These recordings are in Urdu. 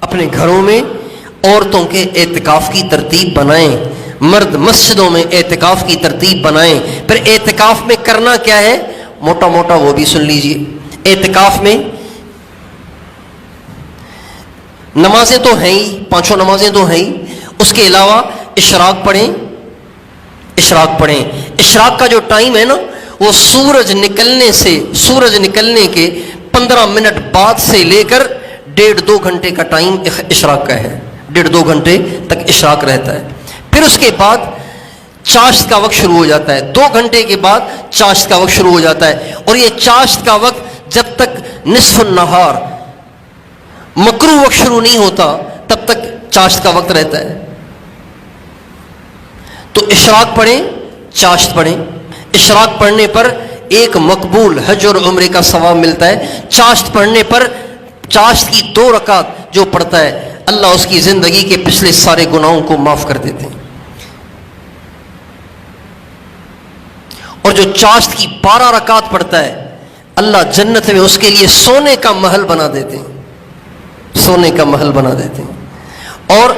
اپنے گھروں میں عورتوں کے اعتکاف کی ترتیب بنائیں، مرد مسجدوں میں اعتکاف کی ترتیب بنائیں۔ پھر اعتکاف میں کرنا کیا ہے، موٹا موٹا وہ بھی سن لیجئے۔ اعتکاف میں نمازیں تو ہیں ہی، 5 نمازیں تو ہیں ہی، اس کے علاوہ اشراق پڑھیں۔ اشراق کا جو ٹائم ہے نا، وہ سورج نکلنے کے 15 منٹ بعد سے لے کر 1.5-2 گھنٹے کا ٹائم اشراق کا ہے، 1.5-2 گھنٹے تک اشراق رہتا ہے۔ پھر اس کے بعد چاشت کا وقت شروع ہو جاتا ہے، 2 گھنٹے کے بعد چاشت کا وقت شروع ہو جاتا ہے، اور یہ چاشت کا وقت جب تک نصف النہار مکروہ وقت شروع نہیں ہوتا تب تک چاشت کا وقت رہتا ہے۔ تو اشراق پڑھیں، چاشت پڑھیں۔ اشراق پڑھنے پر ایک مقبول حج اور عمرے کا ثواب ملتا ہے۔ چاشت پڑھنے پر چاشت کی 2 رکعت جو پڑھتا ہے، اللہ اس کی زندگی کے پچھلے سارے گناہوں کو معاف کر دیتے ہیں۔ اور جو چاشت کی 12 رکعت پڑھتا ہے، اللہ جنت میں اس کے لیے سونے کا محل بنا دیتے ہیں، سونے کا محل بنا دیتے ہیں۔ اور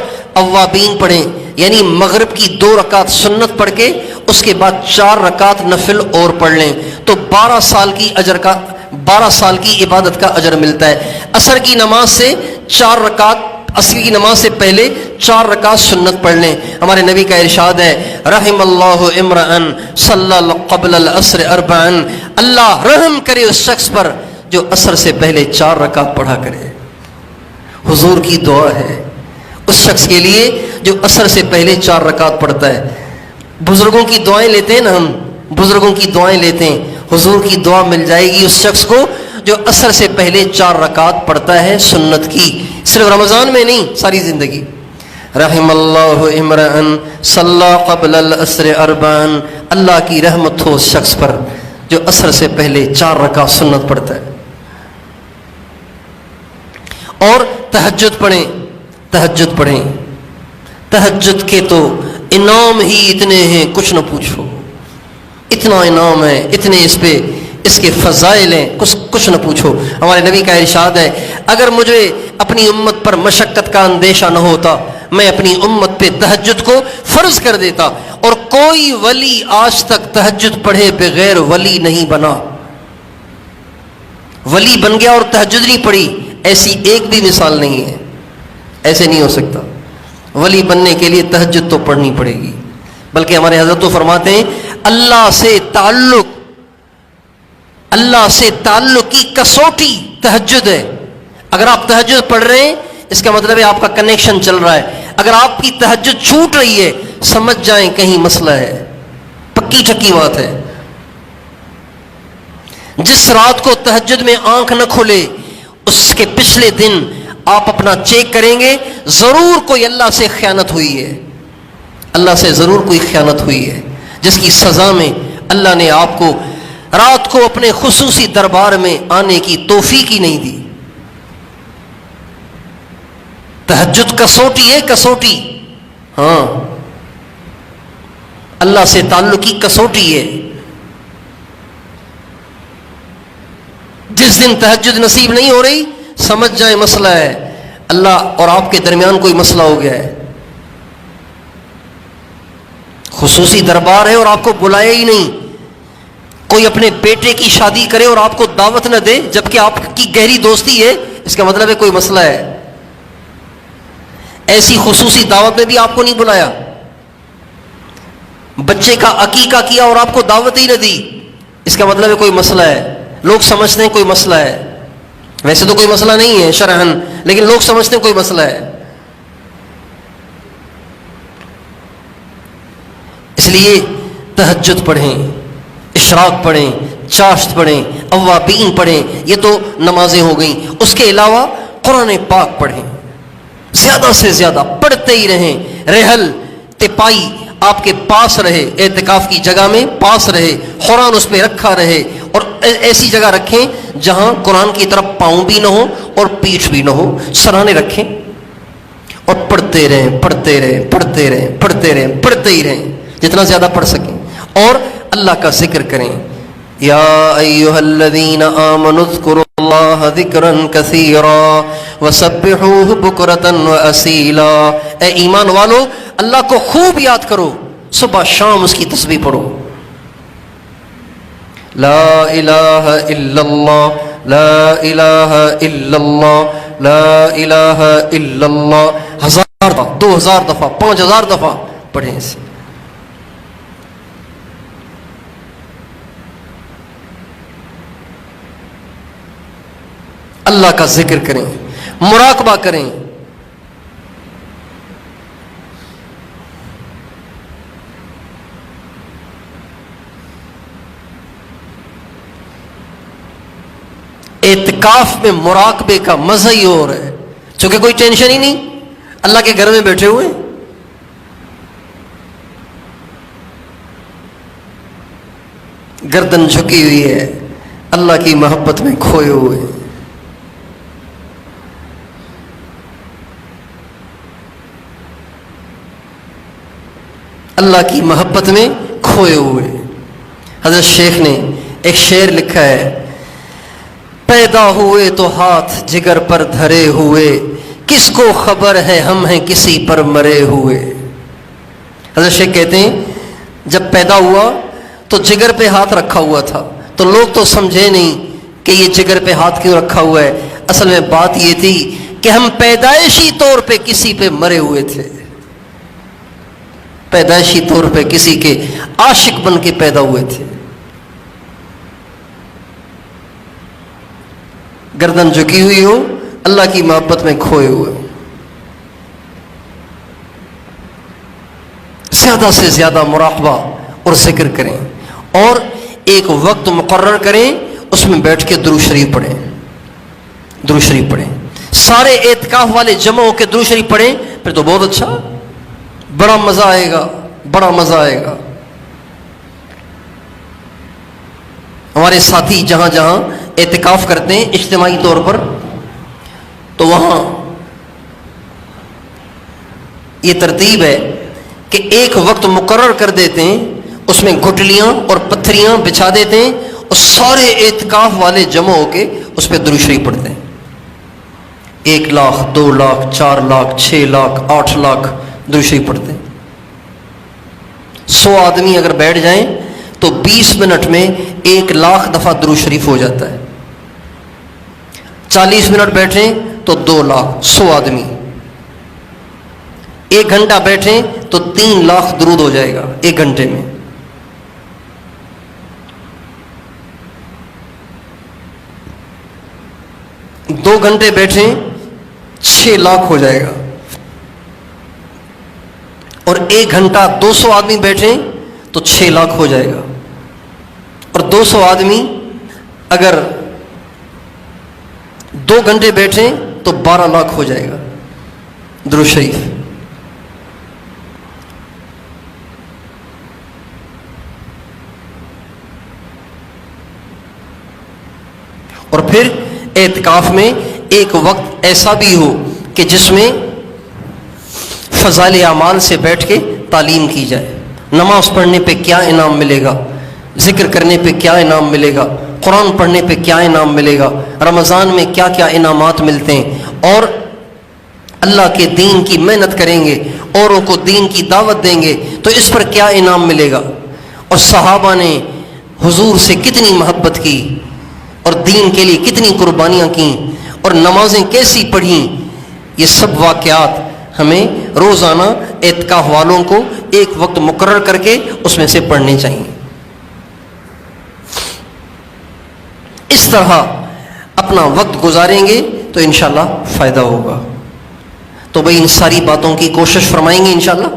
اوابین پڑھیں، یعنی مغرب کی 2 رکعت سنت پڑھ کے اس کے بعد 4 رکعت نفل اور پڑھ لیں، تو 12 سال کی عبادت کا اجر ملتا ہے۔ عصر کی نماز سے 4 رکعت، عصر کی نماز سے پہلے 4 رکعت سنت پڑھ لیں۔ ہمارے نبی کا ارشاد ہے، رحم اللہ امرأن صلی قبل العصر 4، اللہ رحم کرے اس شخص پر جو عصر سے پہلے 4 رکعت پڑھا کرے۔ حضور کی دعا ہے اس شخص کے لیے جو عصر سے پہلے 4 رکعت پڑھتا ہے۔ بزرگوں کی دعائیں لیتے ہیں نا، ہم بزرگوں کی دعائیں لیتے ہیں، حضور کی دعا مل جائے گی اس شخص کو جو عصر سے پہلے 4 رکعت پڑھتا ہے سنت کی، صرف رمضان میں نہیں، ساری زندگی۔ رحم اللہ امرأن صلی قبل العصر 4، اللہ کی رحمت ہو اس شخص پر جو عصر سے پہلے 4 رکعت سنت پڑھتا ہے۔ اور تہجد پڑھیں، تہجد کے تو انعام ہی اتنے ہیں کچھ نہ پوچھو، اتنا انعام ہے، اتنے اس کے فضائل ہیں کچھ نہ پوچھو۔ ہمارے نبی کا ارشاد ہے، اگر مجھے اپنی امت پر مشقت کا اندیشہ نہ ہوتا میں اپنی امت پہ تہجد کو فرض کر دیتا، اور کوئی ولی آج تک تہجد پڑھے بغیر ولی نہیں بنا۔ ولی بن گیا اور تہجد نہیں پڑھی، ایسی ایک بھی مثال نہیں ہے، ایسے نہیں ہو سکتا۔ ولی بننے کے لیے تہجد تو پڑھنی پڑے گی، بلکہ ہمارے حضرت تو فرماتے ہیں اللہ سے تعلق کی کسوٹی تہجد ہے۔ اگر آپ تہجد پڑھ رہے ہیں اس کا مطلب ہے آپ کا کنیکشن چل رہا ہے۔ اگر آپ کی تہجد چھوٹ رہی ہے سمجھ جائیں کہیں مسئلہ ہے، پکی ٹھکی بات ہے۔ جس رات کو تہجد میں آنکھ نہ کھلے اس کے پچھلے دن آپ اپنا چیک کریں گے، ضرور کوئی اللہ سے خیانت ہوئی ہے، اللہ سے ضرور کوئی خیانت ہوئی ہے، جس کی سزا میں اللہ نے آپ کو رات کو اپنے خصوصی دربار میں آنے کی توفیق ہی نہیں دی۔ تہجد کسوٹی ہے، کسوٹی، ہاں اللہ سے تعلق کی کسوٹی ہے۔ جس دن تہجد نصیب نہیں ہو رہی سمجھ جائیں مسئلہ ہے، اللہ اور آپ کے درمیان کوئی مسئلہ ہو گیا ہے۔ خصوصی دربار ہے اور آپ کو بلایا ہی نہیں، کوئی اپنے بیٹے کی شادی کرے اور آپ کو دعوت نہ دے جبکہ آپ کی گہری دوستی ہے، اس کا مطلب ہے کوئی مسئلہ ہے۔ ایسی خصوصی دعوت میں بھی آپ کو نہیں بلایا، بچے کا عقیقہ کیا اور آپ کو دعوت ہی نہ دی، اس کا مطلب ہے کوئی مسئلہ ہے۔ لوگ سمجھتے ہیں کوئی مسئلہ ہے، ویسے تو کوئی مسئلہ نہیں ہے شرعاً، لیکن لوگ سمجھتے ہیں کوئی مسئلہ ہے۔ اس لیے تہجد پڑھیں، اشراق پڑھیں، چاشت پڑھیں، اوابین پڑھیں، یہ تو نمازیں ہو گئیں۔ اس کے علاوہ قرآن پاک پڑھیں، زیادہ سے زیادہ پڑھتے ہی رہیں۔ رحل تپائی آپ کے پاس رہے، اعتکاف کی جگہ میں پاس رہے، قرآن اس پہ رکھا رہے، اور ایسی جگہ رکھیں جہاں قرآن کی طرف پاؤں بھی نہ ہو اور پیٹھ بھی نہ ہو، سرانے رکھیں اور پڑھتے رہیں، پڑھتے رہیں، پڑھتے رہیں، پڑھتے رہیں، پڑھتے ہی رہیں جتنا زیادہ پڑھ سکیں، اور اللہ کا ذکر کریں۔ یا ایھا الذین آمنوا اذکروا اللہ ذکرا کثیرا وسبحوہ بکرۃ واسیلا. اے ایمان والو اللہ کو خوب یاد کرو، صبح شام اس کی تسبیح پڑھو. لا الہ الا اللہ لا الہ الا اللہ لا الہ الا اللہ 1000 دفعہ 2000 دفعہ 5000 دفعہ پڑھیں اسے. اللہ کا ذکر کریں، مراقبہ کریں. اعتکاف میں مراقبے کا مزہ ہی اور ہے، چونکہ کوئی ٹینشن ہی نہیں، اللہ کے گھر میں بیٹھے ہوئے، گردن جھکی ہوئی ہے، اللہ کی محبت میں کھوئے ہوئے. اللہ کی محبت میں کھوئے ہوئے. حضرت شیخ نے ایک شعر لکھا ہے، پیدا ہوئے تو ہاتھ جگر پر دھرے ہوئے، کس کو خبر ہے ہم ہیں کسی پر مرے ہوئے. حضرت شیخ کہتے ہیں جب پیدا ہوا تو جگر پہ ہاتھ رکھا ہوا تھا، تو لوگ تو سمجھے نہیں کہ یہ جگر پہ ہاتھ کیوں رکھا ہوا ہے. اصل میں بات یہ تھی کہ ہم پیدائشی طور پہ کسی پہ مرے ہوئے تھے، پیدائشی طور پہ کسی کے عاشق بن کے پیدا ہوئے تھے. گردن جھکی ہوئی ہو، اللہ کی محبت میں کھوئے ہوئے. زیادہ سے زیادہ مراقبہ اور ذکر کریں، اور ایک وقت مقرر کریں اس میں بیٹھ کے درود شریف پڑھیں. درود شریف پڑھیں، سارے اعتکاف والے جمع ہو کے درود شریف پڑھیں، پھر تو بہت اچھا، بڑا مزہ آئے گا، بڑا مزہ آئے گا. ہمارے ساتھی جہاں جہاں اعتکاف کرتے ہیں اجتماعی طور پر، تو وہاں یہ ترتیب ہے کہ ایک وقت مقرر کر دیتے ہیں، اس میں گھٹلیاں اور پتھریاں بچھا دیتے ہیں، اور سارے اعتکاف والے جمع ہو کے اس پہ درود شریف پڑھتے ہیں. 1 لاکھ 2 لاکھ 4 لاکھ 6 لاکھ 8 لاکھ درود شریف پڑھتے ہیں. 100 آدمی اگر بیٹھ جائیں تو 20 منٹ میں 1 لاکھ دفعہ درود شریف ہو جاتا ہے. 40 منٹ بیٹھیں تو 2 لاکھ 100 آدمی. 1 گھنٹہ بیٹھیں تو 3 لاکھ درود ہو جائے گا 1 گھنٹے میں. دو گھنٹے بیٹھیں 6 لاکھ ہو جائے گا. اور 1 گھنٹہ 200 آدمی بیٹھیں تو 6 لاکھ ہو جائے گا. اور 200 آدمی اگر 2 گھنٹے بیٹھیں تو 12 لاکھ ہو جائے گا درود شریف. اور پھر اعتکاف میں ایک وقت ایسا بھی ہو کہ جس میں فضائل اعمال سے بیٹھ کے تعلیم کی جائے. نماز پڑھنے پہ کیا انعام ملے گا، ذکر کرنے پہ کیا انعام ملے گا، قرآن پڑھنے پہ کیا انعام ملے گا، رمضان میں کیا کیا انعامات ملتے ہیں، اور اللہ کے دین کی محنت کریں گے، اوروں کو دین کی دعوت دیں گے تو اس پر کیا انعام ملے گا. اور صحابہ نے حضور سے کتنی محبت کی اور دین کے لیے کتنی قربانیاں کیں اور نمازیں کیسی پڑھیں. یہ سب واقعات ہمیں روزانہ اعتکاف والوں کو ایک وقت مقرر کر کے اس میں سے پڑھنے چاہیے. اس طرح اپنا وقت گزاریں گے تو انشاءاللہ فائدہ ہوگا. تو بھئی ان ساری باتوں کی کوشش فرمائیں گے انشاءاللہ.